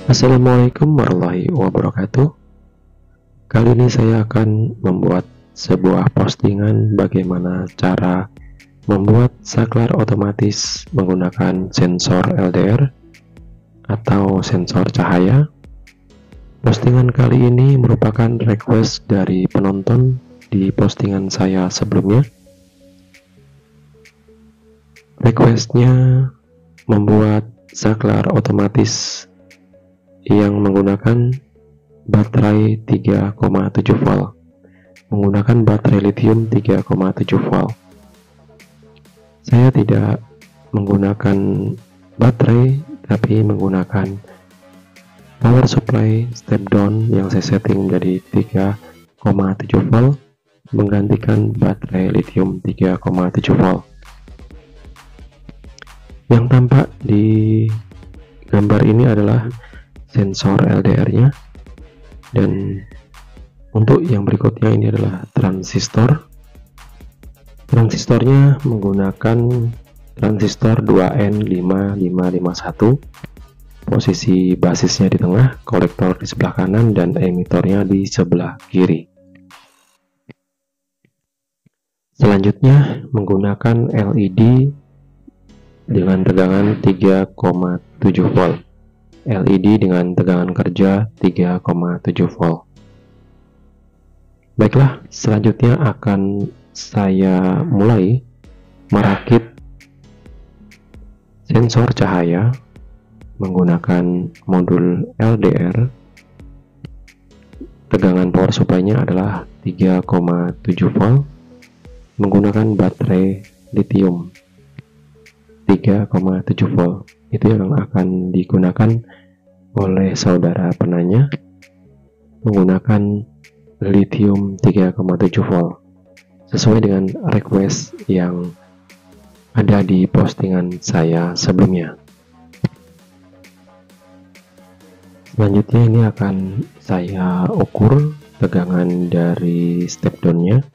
Assalamualaikum warahmatullahi wabarakatuh. Kali ini saya akan membuat sebuah postingan bagaimana cara membuat saklar otomatis menggunakan sensor LDR atau sensor cahaya. Postingan kali ini merupakan request dari penonton di postingan saya sebelumnya. Requestnya membuat saklar otomatis yang menggunakan baterai 3,7 volt, menggunakan baterai lithium 3,7 volt. Saya tidak menggunakan baterai, tapi menggunakan power supply step down yang saya setting menjadi 3,7 volt, menggantikan baterai lithium 3,7 volt. Yang tampak di gambar ini adalah sensor LDR-nya, dan untuk yang berikutnya ini adalah transistor. Transistornya menggunakan transistor 2N5551. Posisi basisnya di tengah, kolektor di sebelah kanan, dan emitornya di sebelah kiri. Selanjutnya menggunakan LED dengan tegangan 3,7 volt. LED dengan tegangan kerja 3,7 volt. Baiklah, selanjutnya akan saya mulai merakit sensor cahaya menggunakan modul LDR. Tegangan power supply-nya adalah 3,7 volt menggunakan baterai lithium 3,7 volt. Itu yang akan digunakan oleh saudara penanya, menggunakan lithium 3,7 volt sesuai dengan request yang ada di postingan saya sebelumnya. Selanjutnya ini akan saya ukur tegangan dari step down-nya.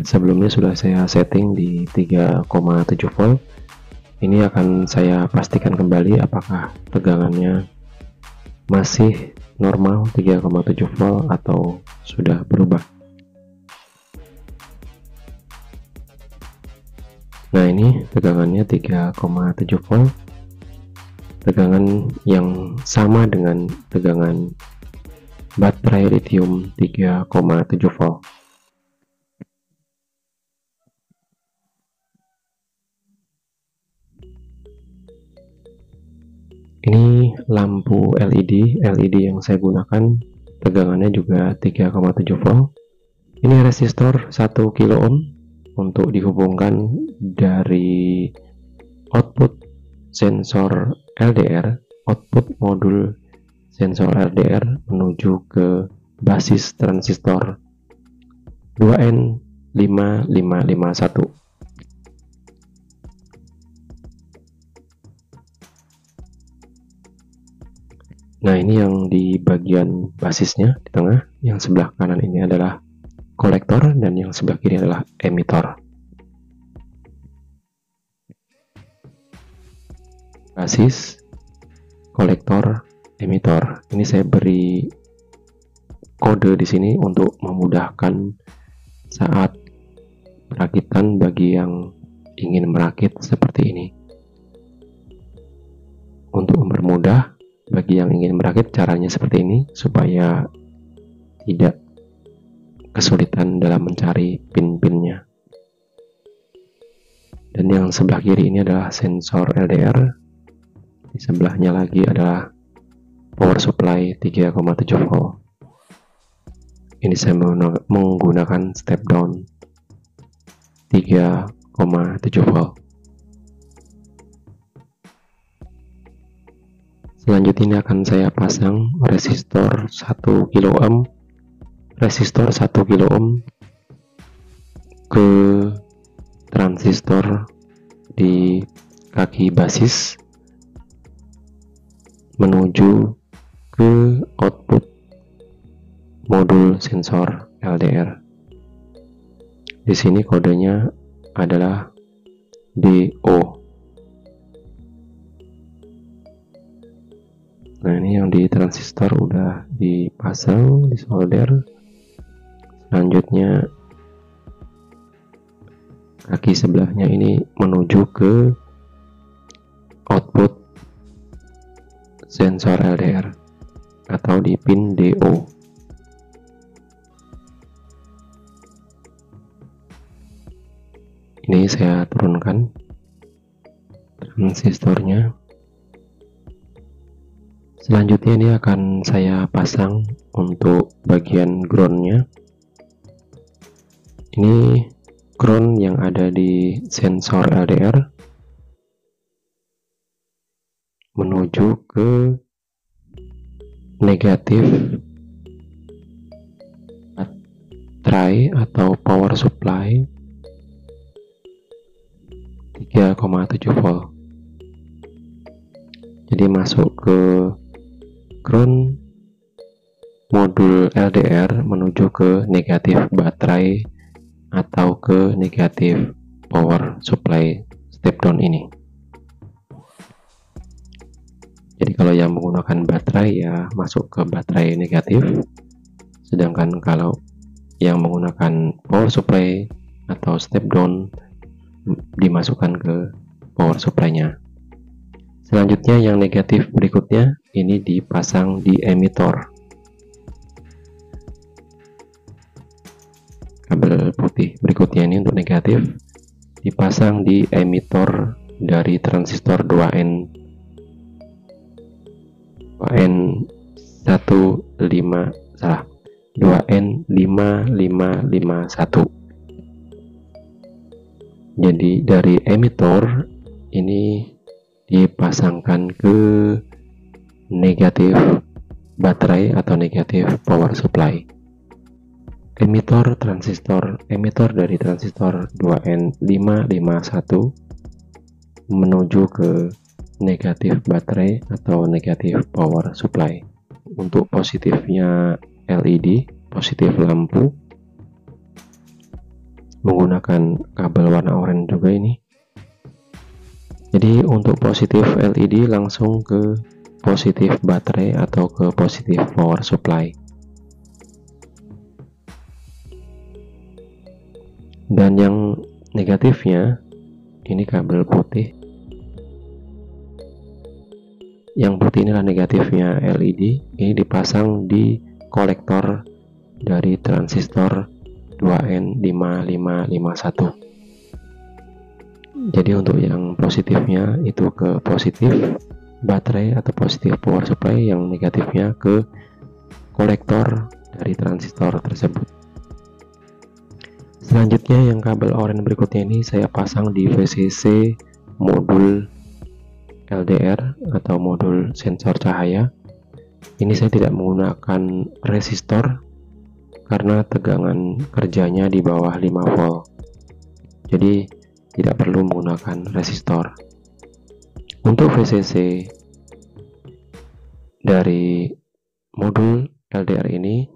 Sebelumnya sudah saya setting di 3,7 volt. Ini akan saya pastikan kembali apakah tegangannya masih normal 3,7 volt atau sudah berubah. Nah, ini tegangannya 3,7 volt. Tegangan yang sama dengan tegangan baterai lithium 3,7 volt. Ini lampu LED yang saya gunakan, tegangannya juga 3,7 volt. Ini resistor 1 kilo ohm untuk dihubungkan dari output sensor LDR, output modul sensor LDR menuju ke basis transistor 2N5551. Nah, ini yang di bagian basisnya di tengah, yang sebelah kanan ini adalah kolektor dan yang sebelah kiri adalah emitor. Basis, kolektor, emitor. Ini saya beri kode di sini untuk memudahkan saat perakitan bagi yang ingin merakit seperti ini. Untuk mempermudah bagi yang ingin merakit, caranya seperti ini supaya tidak kesulitan dalam mencari pin-pinnya. Dan yang sebelah kiri ini adalah sensor LDR. Di sebelahnya lagi adalah power supply 3,7 volt. Ini saya menggunakan step down 3,7 volt. Selanjutnya ini akan saya pasang resistor 1 kilo ohm, resistor 1 kilo ohm ke transistor di kaki basis menuju ke output modul sensor LDR. Di sini kodenya adalah DO. yang di transistor udah dipasang, disolder. Selanjutnya kaki sebelahnya ini menuju ke output sensor LDR atau di pin DO. Ini saya turunkan transistornya. Selanjutnya ini akan saya pasang untuk bagian groundnya. Ini ground yang ada di sensor LDR menuju ke negatif baterai atau power supply 3,7 volt. Jadi masuk ke ground modul LDR menuju ke negatif baterai atau ke negatif power supply step down ini. Jadi kalau yang menggunakan baterai ya masuk ke baterai negatif, sedangkan kalau yang menggunakan power supply atau step down dimasukkan ke power supply-nya. Selanjutnya yang negatif berikutnya ini dipasang di emitor. Kabel putih berikutnya ini untuk negatif dipasang di emitor dari transistor 2N5551. Jadi dari emitor ini dipasangkan ke negatif baterai atau negatif power supply. Emitor dari transistor 2N551 menuju ke negatif baterai atau negatif power supply. Untuk positifnya LED, positif lampu, menggunakan kabel warna oranye juga ini. Jadi untuk positif LED langsung ke positif baterai atau ke positif power supply. Dan yang negatifnya ini kabel putih. Yang putih inilah negatifnya LED. Ini dipasang di kolektor dari transistor 2N5551. Jadi untuk yang positifnya itu ke positif baterai atau positif power supply, yang negatifnya ke kolektor dari transistor tersebut. Selanjutnya yang kabel oranye berikutnya ini saya pasang di VCC modul LDR atau modul sensor cahaya. Ini saya tidak menggunakan resistor karena tegangan kerjanya di bawah 5 volt. Jadi tidak perlu menggunakan resistor. Untuk VCC dari modul LDR ini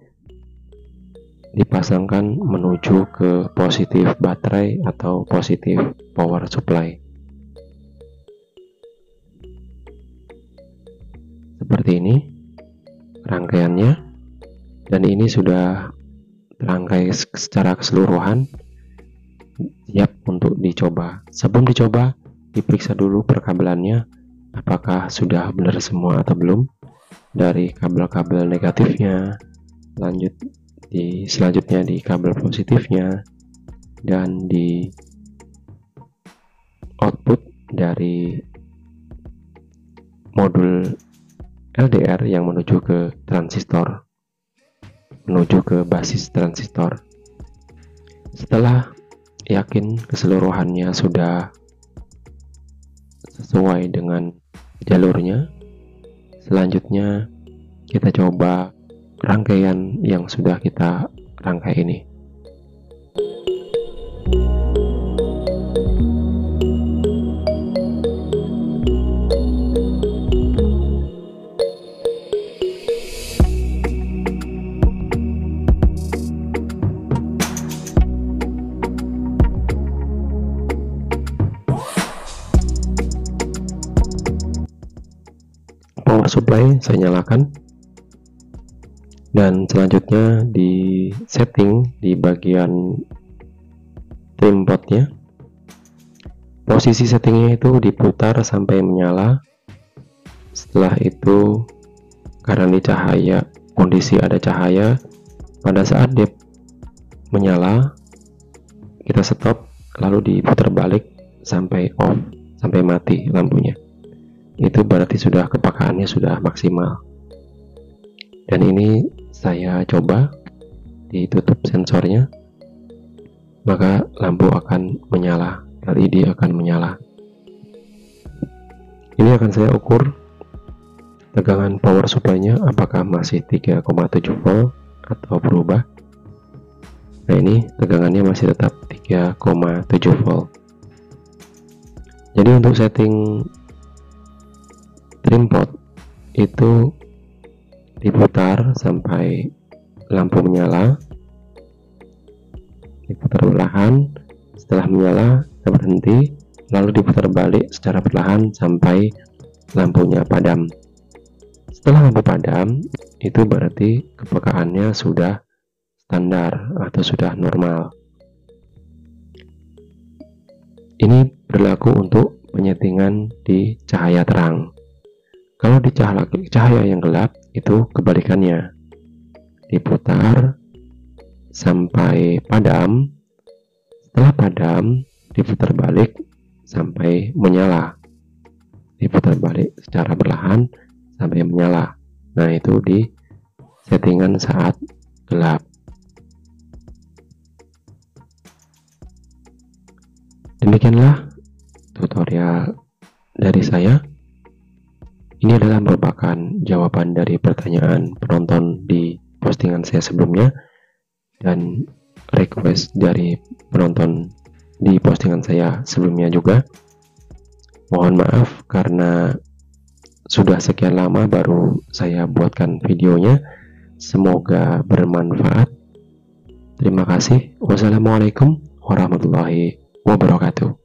dipasangkan menuju ke positif baterai atau positif power supply. Seperti ini rangkaiannya, dan ini sudah terangkai secara keseluruhan, siap untuk dicoba. Sebelum dicoba, diperiksa dulu perkabelannya apakah sudah benar semua atau belum, dari kabel-kabel negatifnya, selanjutnya di kabel positifnya, dan di output dari modul LDR yang menuju ke transistor, menuju ke basis transistor. Setelah yakin keseluruhannya sudah sesuai dengan jalurnya, selanjutnya kita coba rangkaian yang sudah kita rangkai ini. supply saya nyalakan, dan selanjutnya di setting di bagian trim potnya, posisi settingnya itu diputar sampai menyala. Setelah itu, karena di cahaya, kondisi ada cahaya, pada saat dia menyala kita stop, lalu diputar balik sampai off, sampai mati lampunya. Itu berarti sudah kepakaannya sudah maksimal. Dan ini saya coba ditutup sensornya, maka lampu akan menyala, LED akan menyala. Ini akan saya ukur tegangan power supply-nya apakah masih 3,7 volt atau berubah. Nah, ini tegangannya masih tetap 3,7 volt. Jadi untuk setting trim pot itu diputar sampai lampu menyala, diputar perlahan, setelah menyala kita berhenti, lalu diputar balik secara perlahan sampai lampunya padam. Setelah lampu padam, itu berarti kepekaannya sudah standar atau sudah normal. Ini berlaku untuk penyetingan di cahaya terang. Kalau di cahaya yang gelap, itu kebalikannya. Diputar sampai padam, setelah padam diputar balik sampai menyala, diputar balik secara perlahan sampai menyala. Nah, itu di settingan saat gelap. Demikianlah tutorial dari saya. Ini adalah merupakan jawaban dari pertanyaan penonton di postingan saya sebelumnya dan request dari penonton di postingan saya sebelumnya juga. Mohon maaf karena sudah sekian lama baru saya buatkan videonya. Semoga bermanfaat. Terima kasih. Wassalamualaikum warahmatullahi wabarakatuh.